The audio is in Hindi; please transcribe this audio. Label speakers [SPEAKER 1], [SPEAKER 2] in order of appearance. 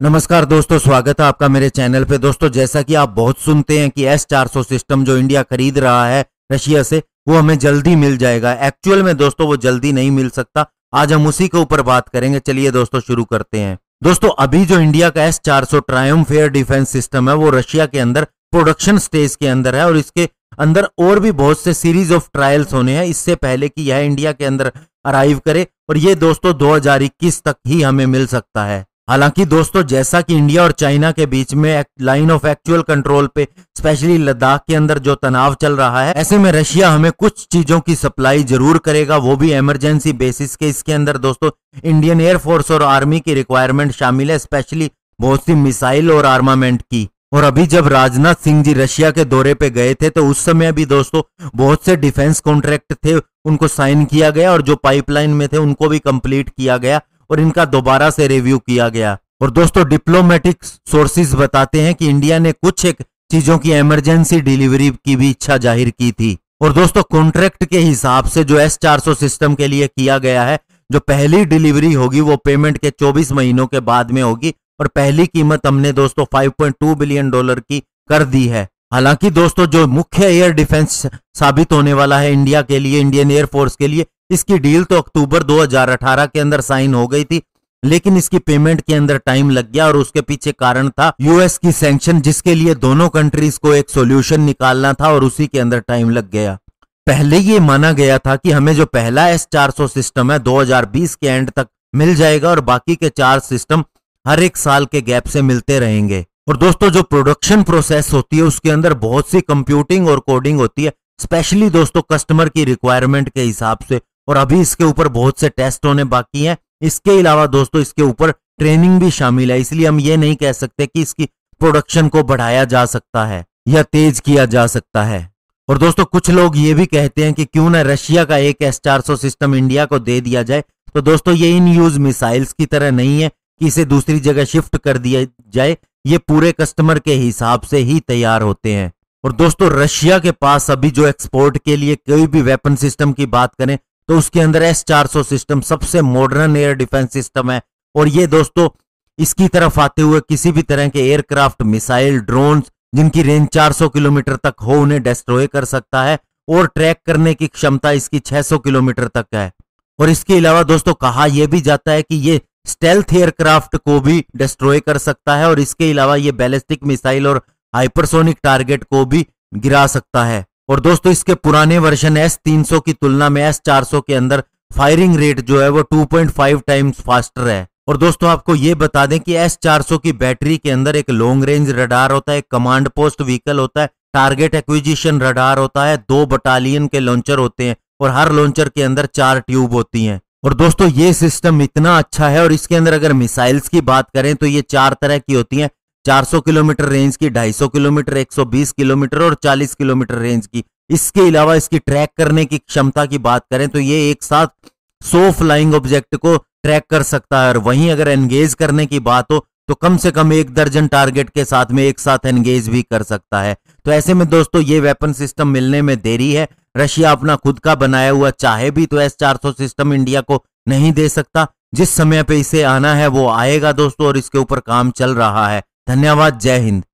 [SPEAKER 1] नमस्कार दोस्तों, स्वागत है आपका मेरे चैनल पे। दोस्तों, जैसा कि आप बहुत सुनते हैं कि S-400 सिस्टम जो इंडिया खरीद रहा है रशिया से, वो हमें जल्दी मिल जाएगा। एक्चुअल में दोस्तों वो जल्दी नहीं मिल सकता। आज हम उसी के ऊपर बात करेंगे। चलिए दोस्तों शुरू करते हैं। दोस्तों, अभी जो इंडिया का S-400 Triumph air defence system है वो रशिया के अंदर प्रोडक्शन स्टेज के अंदर है और इसके अंदर और भी बहुत से सीरीज ऑफ ट्रायल्स होने हैं इससे पहले कि यह इंडिया के अंदर अराइव करे, और ये दोस्तों 2021 तक ही हमें मिल सकता है। हालांकि दोस्तों, जैसा कि इंडिया और चाइना के बीच में लाइन ऑफ एक्चुअल कंट्रोल पे स्पेशली लद्दाख के अंदर जो तनाव चल रहा है, ऐसे में रशिया हमें कुछ चीजों की सप्लाई जरूर करेगा, वो भी इमरजेंसी बेसिस के। इसके अंदर दोस्तों इंडियन एयरफोर्स और आर्मी की रिक्वायरमेंट शामिल है, स्पेशली बहुत सी मिसाइल और आर्मामेंट की। और अभी जब राजनाथ सिंह जी रशिया के दौरे पे गए थे तो उस समय भी दोस्तों बहुत से डिफेंस कॉन्ट्रैक्ट थे, उनको साइन किया गया और जो पाइपलाइन में थे उनको भी कंप्लीट किया गया और इनका दोबारा से रिव्यू किया गया। और दोस्तों, डिप्लोमेटिक सोर्सेज बताते हैं कि इंडिया ने कुछ एक चीजों की इमरजेंसी डिलीवरी की भी इच्छा जाहिर की थी। और दोस्तों, कॉन्ट्रैक्ट के हिसाब से जो S-400 सिस्टम के लिए किया गया है, जो पहली डिलीवरी होगी वो पेमेंट के 24 महीनों के बाद में होगी और पहली कीमत हमने दोस्तों $5.2 बिलियन की कर दी है। हालांकि दोस्तों, जो मुख्य एयर डिफेंस साबित होने वाला है इंडिया के लिए, इंडियन एयरफोर्स के लिए, इसकी डील तो अक्टूबर 2018 के अंदर साइन हो गई थी, लेकिन इसकी पेमेंट के अंदर टाइम लग गया और उसके पीछे कारण था यूएस की सैंक्शन, जिसके लिए दोनों कंट्रीज को एक सॉल्यूशन निकालना था और उसी के अंदर टाइम लग गया। पहले ये माना गया था कि हमें जो पहला S-400 सिस्टम है 2020 के एंड तक मिल जाएगा और बाकी के 4 सिस्टम हर एक साल के गैप से मिलते रहेंगे। और दोस्तों, जो प्रोडक्शन प्रोसेस होती है उसके अंदर बहुत सी कंप्यूटिंग और कोडिंग होती है, स्पेशली दोस्तों कस्टमर की रिक्वायरमेंट के हिसाब से, और अभी इसके ऊपर बहुत से टेस्ट होने बाकी हैं। इसके अलावा दोस्तों इसके ऊपर ट्रेनिंग भी शामिल है, इसलिए हम ये नहीं कह सकते कि इसकी प्रोडक्शन को बढ़ाया जा सकता है या तेज किया जा सकता है। और दोस्तों, कुछ लोग ये भी कहते हैं कि क्यों ना रशिया का एक S-400 सिस्टम इंडिया को दे दिया जाए। तो दोस्तों, ये इन यूज मिसाइल्स की तरह नहीं है कि इसे दूसरी जगह शिफ्ट कर दिया जाए, ये पूरे कस्टमर के हिसाब से ही तैयार होते हैं। और दोस्तों, रशिया के पास अभी जो एक्सपोर्ट के लिए कोई भी वेपन सिस्टम की बात करें तो उसके अंदर S-400 सिस्टम सबसे मॉडर्न एयर डिफेंस सिस्टम है। और ये दोस्तों इसकी तरफ आते हुए किसी भी तरह के एयरक्राफ्ट, मिसाइल, ड्रोन जिनकी रेंज 400 किलोमीटर तक हो उन्हें डिस्ट्रॉय कर सकता है और ट्रैक करने की क्षमता इसकी 600 किलोमीटर तक है। और इसके अलावा दोस्तों कहा यह भी जाता है कि ये स्टेल्थ एयरक्राफ्ट को भी डिस्ट्रॉय कर सकता है और इसके अलावा ये बैलिस्टिक मिसाइल और हाइपरसोनिक टारगेट को भी गिरा सकता है। और दोस्तों, इसके पुराने वर्जन S-300 की तुलना में S-400 के अंदर फायरिंग रेट जो है वो 2.5 टाइम्स फास्टर है। और दोस्तों, आपको ये बता दें कि S-400 की बैटरी के अंदर एक लॉन्ग रेंज रडार होता है, एक कमांड पोस्ट व्हीकल होता है, टारगेट एक्विजिशन रडार होता है, 2 बटालियन के लॉन्चर होते हैं और हर लॉन्चर के अंदर 4 ट्यूब होती हैं। और दोस्तों, ये सिस्टम इतना अच्छा है और इसके अंदर अगर मिसाइल्स की बात करें तो ये 4 तरह की होती हैं, 400 किलोमीटर रेंज की, 250 किलोमीटर, 120 किलोमीटर और 40 किलोमीटर रेंज की। इसके अलावा इसकी ट्रैक करने की क्षमता की बात करें तो ये एक साथ 100 फ्लाइंग ऑब्जेक्ट को ट्रैक कर सकता है। और वहीं अगर एंगेज करने की बात हो तो कम से कम 1 दर्जन टारगेट के साथ में एक साथ एंगेज भी कर सकता है। तो ऐसे में दोस्तों ये वेपन सिस्टम मिलने में देरी है। रशिया अपना खुद का बनाया हुआ चाहे भी तो S-400 सिस्टम इंडिया को नहीं दे सकता। जिस समय पे इसे आना है वो आएगा दोस्तों और इसके ऊपर काम चल रहा है। धन्यवाद। जय हिंद।